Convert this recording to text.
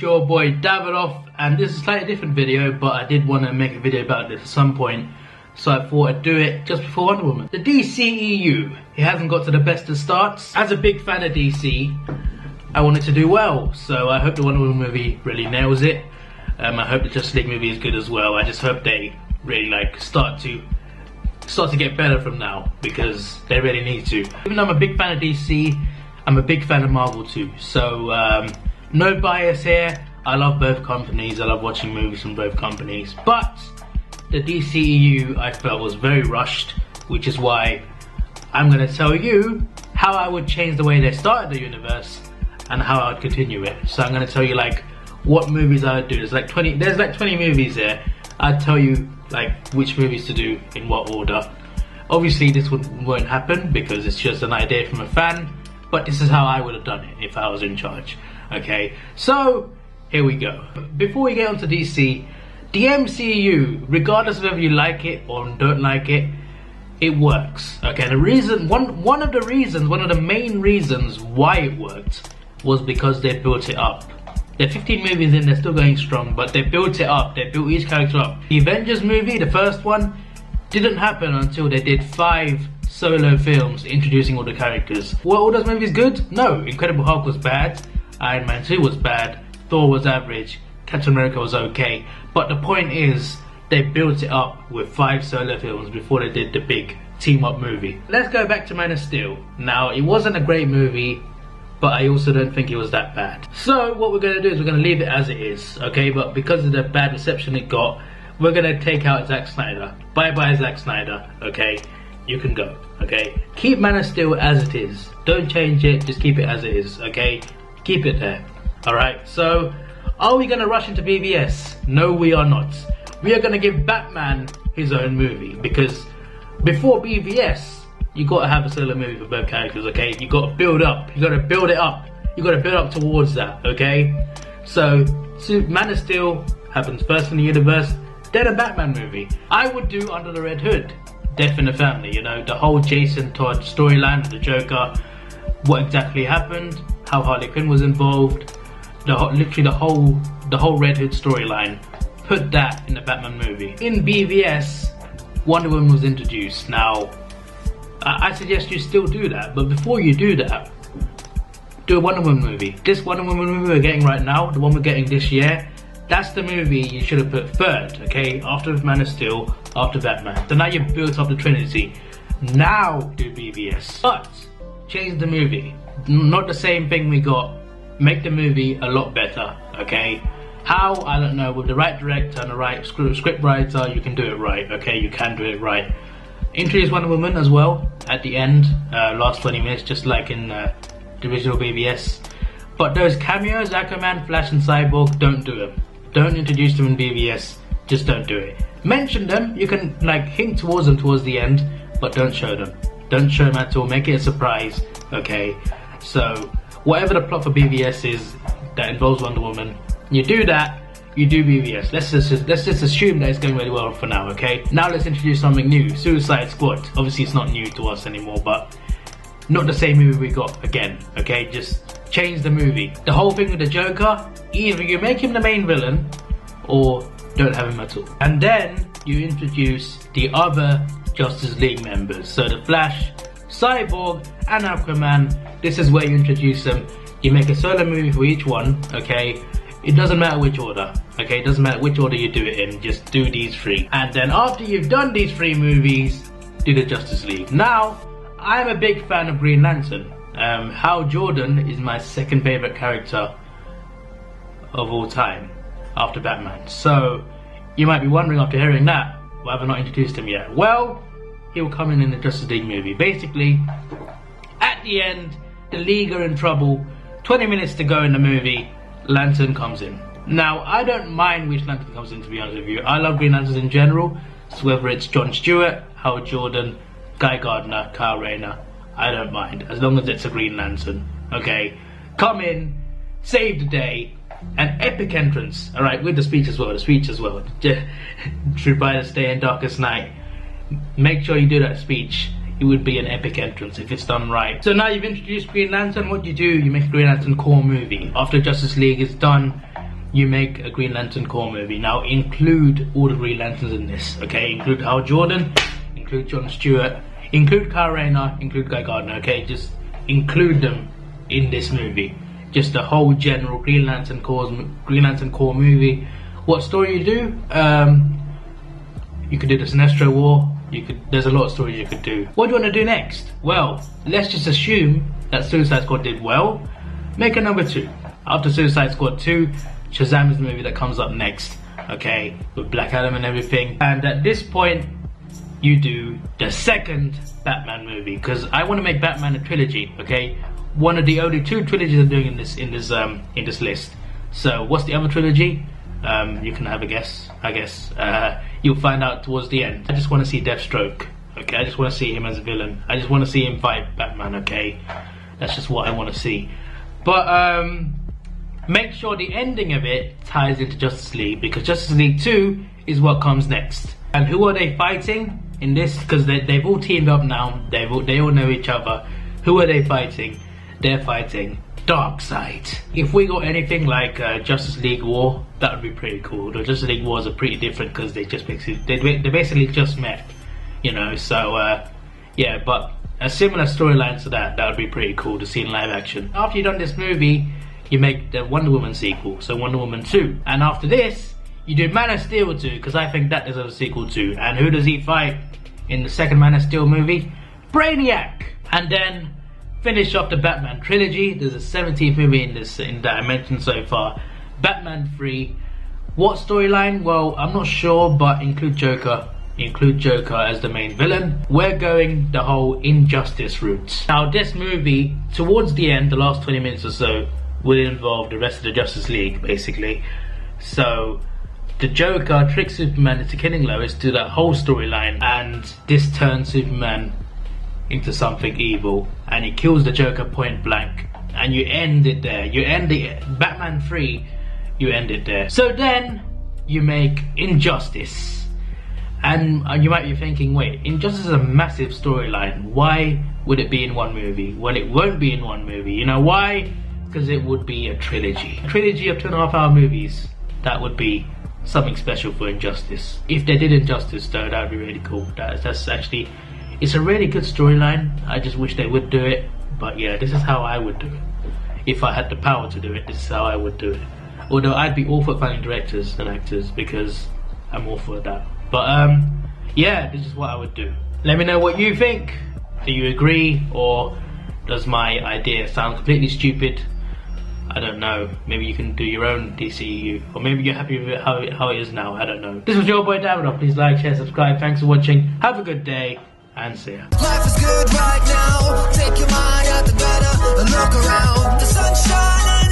your boy Davidoff, and this is a slightly different video, but I did want to make a video about this at some point, so I thought I'd do it just before Wonder Woman. The DCEU, it hasn't got to the best of starts. As a big fan of DC, I want it to do well, so I hope the Wonder Woman movie really nails it. I hope the Justice League movie is good as well. I just hope they really start to get better from now, because they really need to. Even though I'm a big fan of DC, I'm a big fan of Marvel too, so no bias here. I love both companies, I love watching movies from both companies, but the DCEU I felt was very rushed, which is why I'm going to tell you how I would change the way they started the universe and how I would continue it. So I'm going to tell you what movies I would do. There's like 20 movies there. I'd tell you which movies to do in what order. Obviously this won't happen because it's just an idea from a fan, but this is how I would have done it if I was in charge. Okay, so here we go. Before we get onto DC, the MCU, regardless of whether you like it or don't like it, it works. Okay, the reason, one of the main reasons why it worked was because they built it up. They're 15 movies in, they're still going strong, but they built it up, they built each character up. The Avengers movie, the first one, didn't happen until they did 5 solo films introducing all the characters. Were all those movies good? No. Incredible Hulk was bad, Iron Man 2 was bad, Thor was average, Captain America was okay. But the point is, they built it up with 5 solo films before they did the big team-up movie. Let's go back to Man of Steel. Now, it wasn't a great movie, but I also don't think it was that bad. So what we're going to do is we're going to leave it as it is, okay? But because of the bad reception it got, we're going to take out Zack Snyder. Bye-bye Zack Snyder, okay? You can go, okay? Keep Man of Steel as it is. Don't change it, just keep it as it is, okay? Keep it there, alright? So, are we going to rush into BVS? No, we are not. We are going to give Batman his own movie, because before BVS, you got to have a solo movie for both characters, okay? You got to build up, you got to build it up. You got to build up towards that, okay? So, Man of Steel happens first in the universe, then a Batman movie. I would do Under the Red Hood, Death in the Family, you know, the whole Jason Todd storyline, the Joker, what exactly happened, how Harley Quinn was involved, literally the whole Red Hood storyline. Put that in the Batman movie. In BVS, Wonder Woman was introduced. Now, I suggest you still do that, but before you do that, do a Wonder Woman movie. This Wonder Woman movie we're getting right now, the one we're getting this year, that's the movie you should have put third, okay? After Man of Steel, after Batman. So now you've built up the Trinity. Now do BVS. But, change the movie. Not the same thing we got. Make the movie a lot better, okay? How? I don't know. With the right director and the right script writer, you can do it right, okay? You can do it right. Introduce Wonder Woman as well at the end, last 20 minutes, just like in the original BVS. But those cameos, Aquaman, Flash and Cyborg, don't do them. Don't introduce them in BVS, just don't do it. Mention them, you can hint towards them towards the end, but don't show them. Don't show them at all, make it a surprise, okay? So, whatever the plot for BVS is that involves Wonder Woman, you do that, you do BVS. Let's just assume that it's going really well for now, okay? Now let's introduce something new, Suicide Squad. Obviously it's not new to us anymore, but not the same movie we got again, okay? Just change the movie. The whole thing with the Joker, either you make him the main villain or don't have him at all. And then you introduce the other Justice League members. So the Flash, Cyborg and Aquaman, this is where you introduce them. You make a solo movie for each one, okay? It doesn't matter which order, okay? It doesn't matter which order you do it in, just do these 3. And then after you've done these 3 movies, do the Justice League. Now, I'm a big fan of Green Lantern. Hal Jordan is my second favourite character of all time, after Batman. So, you might be wondering after hearing that, why have I not introduced him yet? Well, he'll come in the Justice League movie. Basically, at the end, the League are in trouble, 20 minutes to go in the movie, Lantern comes in. Now, I don't mind which Lantern comes in, to be honest with you. I love Green Lanterns in general, so whether it's John Stewart, Hal Jordan, Guy Gardner, Kyle Rayner, I don't mind, as long as it's a Green Lantern, okay? Come in, save the day, an epic entrance, alright, with the speech as well, True Brightest Day and Darkest Night. Make sure you do that speech. It would be an epic entrance if it's done right. So now you've introduced Green Lantern, what do? You make a Green Lantern core movie. After Justice League is done, you make a Green Lantern Corps movie. Now include all the Green Lanterns in this, okay? Include Hal Jordan, include John Stewart, include Kyle Rayner, include Guy Gardner, okay? Just include them in this movie. Just the whole general Green Lantern Corps movie. What story you do? You could do the Sinestro War. There's a lot of stories you could do. What do you want to do next? Well, let's just assume that Suicide Squad did well. Make a number 2. After Suicide Squad 2, Shazam is the movie that comes up next, okay, with Black Adam and everything. And at this point, you do the second Batman movie, because I want to make Batman a trilogy, okay? One of the only 2 trilogies I'm doing in this list. So what's the other trilogy? You can have a guess, I guess. You'll find out towards the end. I just want to see Deathstroke, okay? I just want to see him as a villain. I just want to see him fight Batman, okay? That's just what I want to see. But make sure the ending of it ties into Justice League, because Justice League 2 is what comes next. And who are they fighting in this? Because they've all teamed up now. They all know each other. Who are they fighting? They're fighting Darkseid. If we got anything like Justice League War, that would be pretty cool. The Justice League Wars are pretty different because they basically just met, you know. So yeah, but a similar storyline to that would be pretty cool to see in live action. After you've done this movie, you make the Wonder Woman sequel, so Wonder Woman 2. And after this, you do Man of Steel 2, because I think that deserves a sequel too. And who does he fight in the second Man of Steel movie? Brainiac! And then finish off the Batman trilogy. There's a 17th movie in that I mentioned so far. Batman 3. What storyline? Well, I'm not sure, but include Joker. Include Joker as the main villain. We're going the whole Injustice route. Now this movie, towards the end, the last 20 minutes or so, will involve the rest of the Justice League, basically. So the Joker tricks Superman into killing Lois, do that whole storyline, and this turns Superman into something evil, and he kills the Joker point blank, and you end it there. You end the Batman 3, you end it there. So then you make Injustice. And you might be thinking, wait, Injustice is a massive storyline. Why would it be in one movie? Well, it won't be in one movie. You know why? Because it would be a trilogy. A trilogy of 2.5-hour movies. That would be something special for Injustice. If they did Injustice though, that would be really cool. That's actually, it's a really good storyline. I just wish they would do it. But yeah, this is how I would do it. If I had the power to do it, this is how I would do it. Although I'd be all for finding directors and actors, because I'm all for that. But yeah, this is what I would do. Let me know what you think. Do you agree, or does my idea sound completely stupid? I don't know. Maybe you can do your own DCEU, or maybe you're happy with it how it is now. I don't know. This was your boy Davidoff. Please like, share, subscribe. Thanks for watching. Have a good day, and see ya. Life is good right now. Take your mind out the gutter and look around. The sunshine.